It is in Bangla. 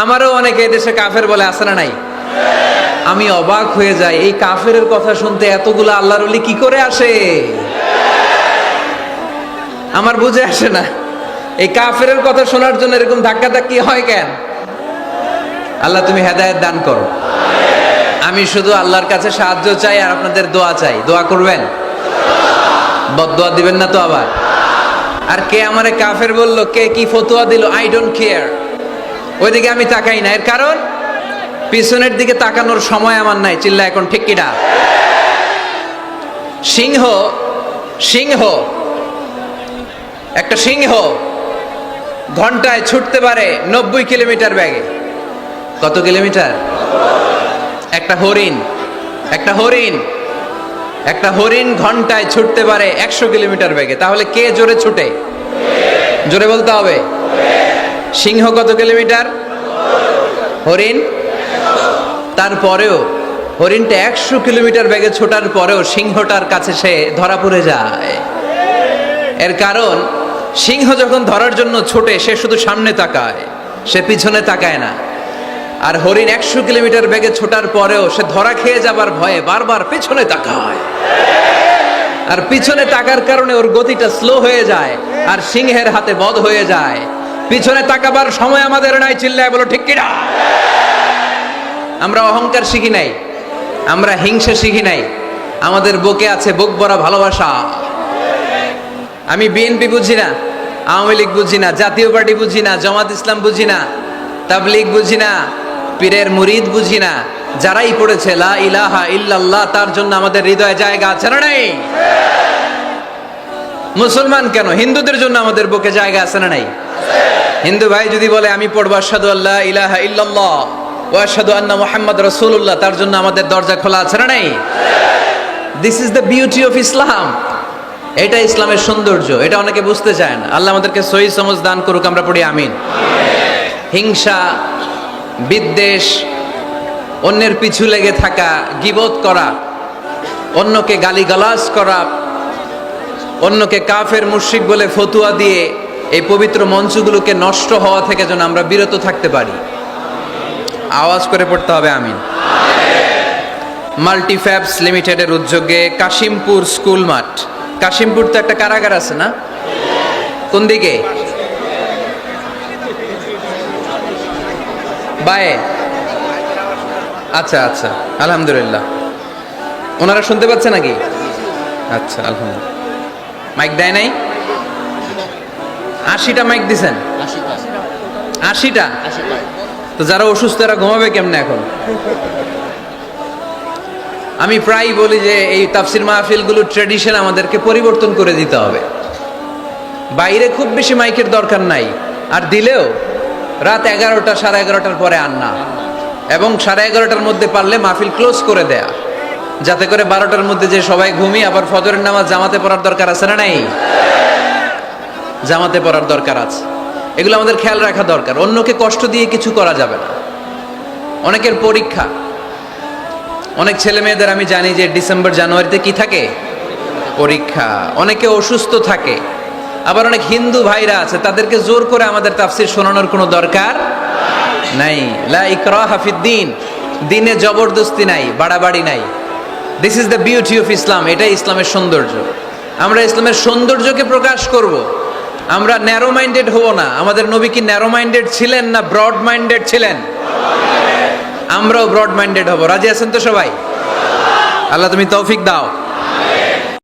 আমারও অনেকে এদেশে কাফের বলে, আছে না নাই? আমি অবাক হয়ে যাই, এই কাফেরের কথা শুনতে এতগুলো আল্লাহর ওলি কি করে আসে? আমার বুঝে আসে না, এই কাফেরের কথা শোনার জন্য এরকম ধাক্কা ধাক্কি হয় কেন? আল্লাহ তুমি হেদায়েত দান করো। আমি শুধু আল্লাহর কাছে সাহায্য চাই আর আপনাদের দোয়া চাই। দোয়া করবেন, বদদোয়া দিবেন না তো আবার। আর কে আমারে কাফের বলল, কে কি ফতোয়া দিল, আই ডোন্ট কেয়ার, ওইদিকে আমি তাকাই না। এর কারণ পিছনের দিকে তাকানোর সময় আমার নাই। চিল্লা এখন ঠিক কিনা? সিংহ সিংহ একটা সিংহ ঘন্টায় ছুটতে পারে 90 কিলোমিটার বেগে। কত কিলোমিটার? একটা হরিণ একটা হরিণ ঘন্টায় ছুটতে পারে 100 কিলোমিটার বেগে। তাহলে কে জোরে ছুটে? জোরে বলতে হবে। সিংহ কত কিলোমিটার? হরিণ। তারপরেও হরিণটা 100 কিলোমিটার বেগে ছোটার পরেও সিংহটার কাছে সে ধরা পড়ে যায়। এর কারণ সিংহ যখন ধরার জন্য ছোটে, সে শুধু সামনে তাকায়, সে পিছনে তাকায় না। আর হরিণ 100 কিলোমিটার বেগে ছোটার পরেও সে ধরা খেয়ে যাবার ভয়ে বারবার পিছনে তাকায়। আর পিছনে তাকার কারণে ওর গতিটা স্লো হয়ে যায় আর সিংহের হাতে বধ হয়ে যায়। পিছনে তাকাবার সময় আমাদের নাই। চিল্লায় বলো ঠিক কিনা? আমরা অহংকার শিখি নাই, আমরা হিংসা শিখি নাই, আমাদের বুকে আছে বুক ভরা ভালোবাসা। আমি বিএনপি বুঝি না, আওয়ামী লীগ বুঝি না, জাতীয় পার্টি বুঝি না, জামাত ইসলাম বুঝি না, তাবলীগ বুঝি না, পীরের মুরিদ বুঝি না। যারাই পড়েছে লা ইলাহা ইল্লাল্লাহ, তার জন্য আমাদের হৃদয়ে জায়গা আছে না নাই? মুসলমান কেন, হিন্দুদের জন্য আমাদের বুকে জায়গা আছে না নাই? হিন্দু ভাই যদি বলে আমি পড়বো আশহাদু আল্লা ইলাহা ইল্লাল্লাহ ওয়া আশহাদু আন্না মুহাম্মাদ রাসূলুল্লাহ, তার জন্য আমাদের দরজা খোলা আছে না নাই? This is the beauty of Islam. এটা ইসলামের সৌন্দর্য, এটা অনেকে বুঝতে চায় না। আল্লাহ আমাদেরকে সহি সমঝ দান করুক, আমরা পড়ি আমিন। হিংসা, বিদ্বেষ, অন্যের পিছু লেগে থাকা, গীবত করা, অন্যকে গালিগালাজ করা, অন্যকে কাফের মুশরিক বলে ফতুয়া দিয়ে এই পবিত্র মঞ্চগুলোকে নষ্ট হওয়া থেকে যেন আমরা বিরত থাকতে পারি। আওয়াজ করে পড়তে হবে আমিন। মাল্টিফ্যাবস লিমিটেডের উদ্যোগে কাশিমপুর স্কুল মাঠ, কাশিমপুর তো একটা কারাগার আছে না? কোন দিকে? বায়ে। আচ্ছা আচ্ছা, আলহামদুলিল্লাহ। ওনারা শুনতে পাচ্ছে নাকি? আচ্ছা আলহামদুলিল্লাহ। মাইক দেয় নাই? 80টা মাইক দিছেন? 80টা? তো যারা অসুস্থ এরা ঘুমাবে কেমনে এখন? আমি প্রায় বলি যে এই তাফসির মাহফিলগুলোর ট্র্যাডিশন আমাদেরকে পরিবর্তন করে দিতে হবে। বাইরে খুব বেশি মাইকের দরকার নাই, আর দিলেও রাত 11টা 11:30টার পরে আর না, এবং 11:30টার মধ্যে পারলে মাহফিল ক্লোজ করে দেয়া, যাতে করে 12টার মধ্যে যে সবাই ঘুমিয়ে আবার ফজরের নামাজ জামাতে পড়ার দরকার আছে না নাই? জামাতে পড়ার দরকার আছে। এগুলো আমাদের খেয়াল রাখা দরকার। অন্যকে কষ্ট দিয়ে কিছু করা যাবে না। অনেকের পরীক্ষা, অনেক ছেলে মেয়েদের আমি জানি যে ডিসেম্বর জানুয়ারিতে কি থাকে? পরীক্ষা। অনেকে অসুস্থ থাকে। আবার অনেক হিন্দু ভাইরা আছে, তাদেরকে জোর করে আমাদের তাফসির শোনানোর কোনো দরকার নাই। লা ইকরাহা ফিদ্দিন, দিনে জবরদস্তি নাই, বাড়াবাড়ি নাই। This is the beauty of Islam. এটাই ইসলামের সৌন্দর্য। আমরা ইসলামের সৌন্দর্যকে প্রকাশ করব। আমরা ন্যারো মাইন্ডেড হব না। আমাদের নবী কি ন্যারো মাইন্ডেড ছিলেন না ব্রড মাইন্ডেড ছিলেন? আমরাও ব্রড মাইন্ডেড হব। রাজি আছেন তো সবাই? আল্লাহ তুমি তৌফিক দাও।